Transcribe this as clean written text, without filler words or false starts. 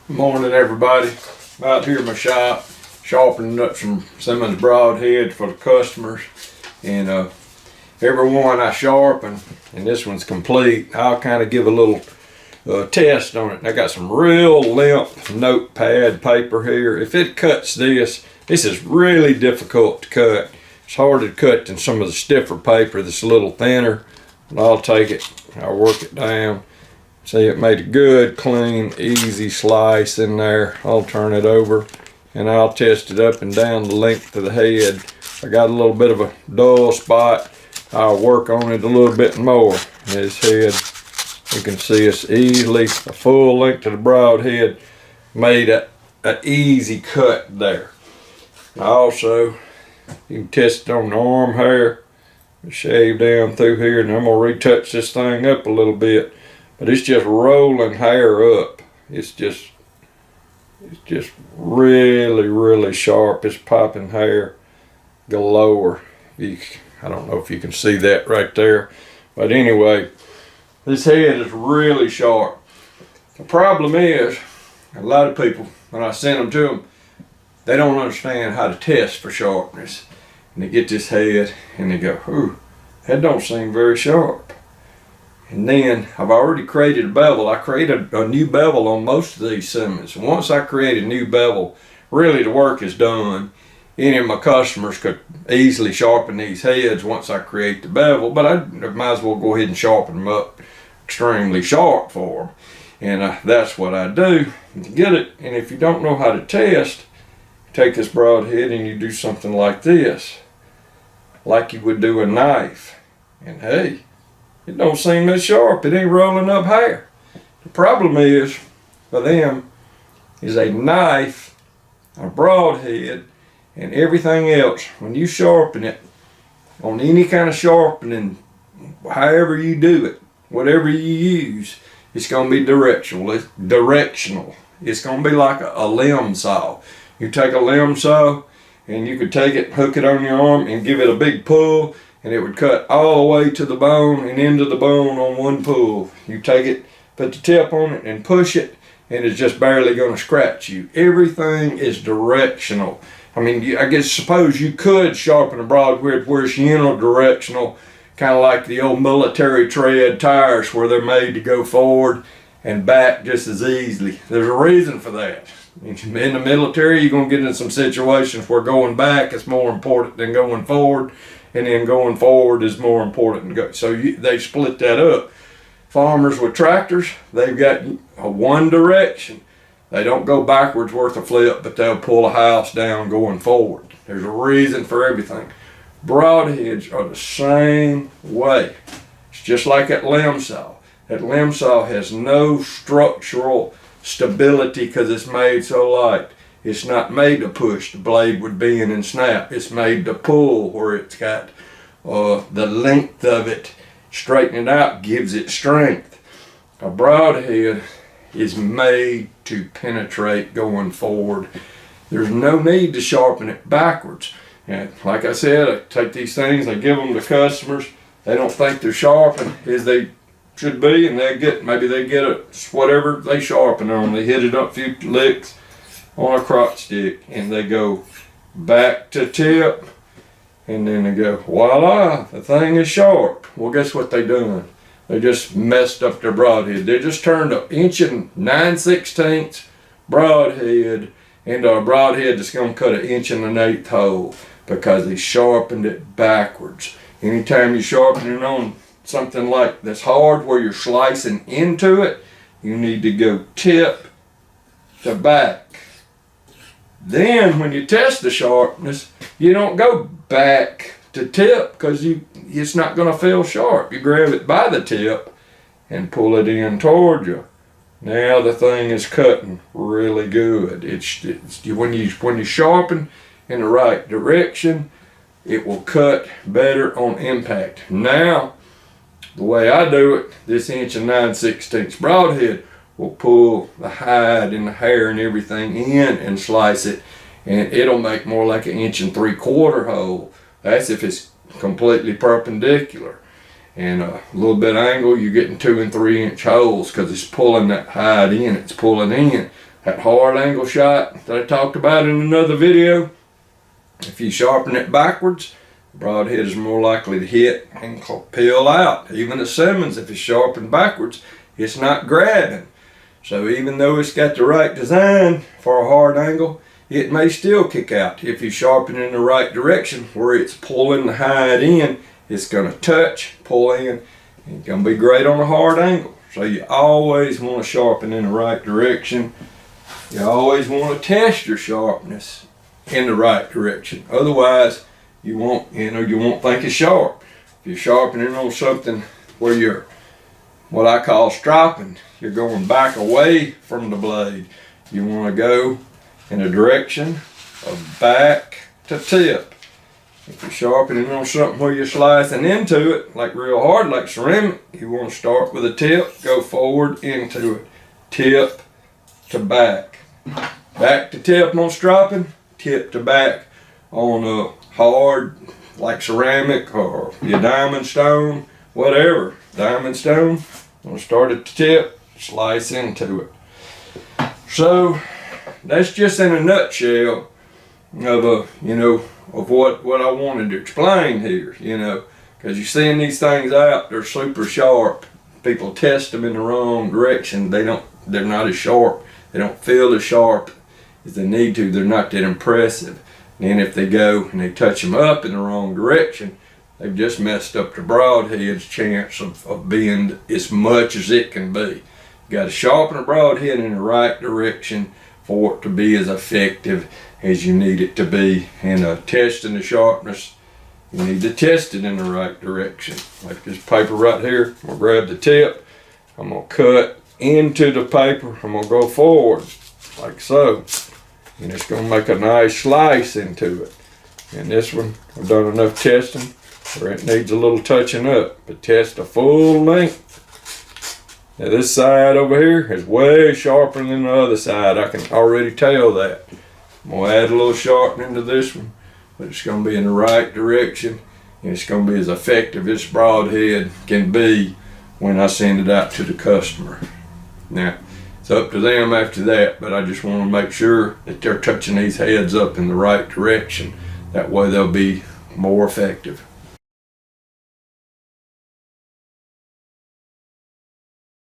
Morning, everybody. I'm out here in my shop sharpening up some Simmons broadhead for the customers, and every one I sharpen, and this one's complete, I'll kind of give a little test on it. And I got some real limp notepad paper here. If it cuts this is really difficult to cut. It's harder to cut than some of the stiffer paper that's a little thinner. But I'll take it, I'll work it down. See, it made a good, clean, easy slice in there. I'll turn it over and I'll test it up and down the length of the head. I got a little bit of a dull spot. I'll work on it a little bit more. This head, you can see it's easily a full length of the broadhead. Made an easy cut there. Also, you can test it on the arm hair. Shave down through here, and I'm gonna retouch this thing up a little bit. But it's just rolling hair up. It's just really sharp. It's popping hair galore. I don't know if you can see that right there. But anyway, this head is really sharp. The problem is, a lot of people, when I send them to them, they don't understand how to test for sharpness. And they get this head and they go, ooh, that don't seem very sharp. And then I've already created a bevel. I created a new bevel on most of these Simmons. Once I create a new bevel, really the work is done. Any of my customers could easily sharpen these heads once I create the bevel, but I might as well go ahead and sharpen them up extremely sharp for them. And that's what I do to get it. And if you don't know how to test, take this broadhead and you do something like this, like you would do a knife. And hey, it don't seem that sharp. It ain't rolling up hair. The problem is, for them, is a knife, a broadhead, and everything else. When you sharpen it, on any kind of sharpening, however you do it, whatever you use, it's going to be directional. It's directional. It's going to be like a limb saw. You take a limb saw, and you could take it, hook it on your arm, and give it a big pull, and it would cut all the way to the bone and into the bone on one pull. You take it, put the tip on it, and push it, and it's just barely going to scratch you. Everything is directional. I mean, I guess suppose you could sharpen a broadhead where it's unidirectional, kind of like the old military tread tires where they're made to go forward and back just as easily. There's a reason for that. In the military, you're going to get in some situations where going back is more important than going forward, and then going forward is more important. So they split that up. Farmers with tractors, they've got a one direction. They don't go backwards worth a flip, but they'll pull a house down going forward. There's a reason for everything. Broadheads are the same way. It's just like that limb saw. That limb saw has no structural stability because it's made so light. It's not made to push. The blade would bend and snap. It's made to pull, where it's got the length of it. Straightening it out gives it strength. A broadhead is made to penetrate going forward. There's no need to sharpen it backwards. And like I said, I take these things, I give them to customers. They don't think they're sharpened as they should be, and maybe they get whatever they sharpen on. They hit it up a few licks on a crotch stick, and they go back to tip, and then they go, voila, the thing is sharp. Well, guess what they done? They just messed up their broadhead. They just turned an 1 9/16 broadhead into a broadhead that's going to cut 1 1/8 hole because they sharpened it backwards. Anytime you sharpen it on something like that's hard where you're slicing into it, you need to go tip to back. Then when you test the sharpness, you don't go back to tip because it's not going to feel sharp. You grab it by the tip and pull it in toward you. Now the thing is cutting really good. When you sharpen in the right direction, it will cut better on impact. Now, the way I do it, this 1 9/16 broadhead will pull the hide and the hair and everything in and slice it, and it'll make more like 1 3/4 hole. That's if it's completely perpendicular. And a little bit angle, you're getting 2 and 3 inch holes because it's pulling that hide in, it's pulling in. That hard angle shot that I talked about in another video, if you sharpen it backwards, the broadhead is more likely to hit and peel out. Even the Simmons, if it's sharpened backwards, it's not grabbing. So even though it's got the right design for a hard angle, it may still kick out. If you sharpen it in the right direction where it's pulling the hide in, it's going to touch, pull in, and it's going to be great on a hard angle. So you always want to sharpen in the right direction. You always want to test your sharpness in the right direction. Otherwise, you won't think it's sharp. If you're sharpening on something where you're what I call stropping, you're going back away from the blade. You want to go in the direction of back to tip. If you're sharpening on something where you're slicing into it, like real hard, like ceramic, you want to start with a tip, go forward into it. Tip to back. Back to tip on stropping, tip to back on a hard, like ceramic or your diamond stone, whatever. Diamond stone, I'm going to start at the tip, slice into it. So that's just in a nutshell of what I wanted to explain here, because you're seeing these things out, they're super sharp. People test them in the wrong direction. They're not as sharp. They don't feel as sharp as they need to. They're not that impressive. And if they go and they touch them up in the wrong direction, they've just messed up the broadhead's chance of being as much as it can be. You got to sharpen a broadhead in the right direction for it to be as effective as you need it to be. And testing the sharpness, you need to test it in the right direction. Like this paper right here, I'm going to grab the tip, I'm going to cut into the paper, I'm going to go forward like so. And it's going to make a nice slice into it. And this one, I've done enough testing where it needs a little touching up, but test the full length. Now this side over here is way sharper than the other side. I can already tell that. I'm going to add a little sharpening to this one, but it's going to be in the right direction, and it's going to be as effective as broadhead can be when I send it out to the customer. Now, it's up to them after that, but I just want to make sure that they're touching these heads up in the right direction. That way they'll be more effective.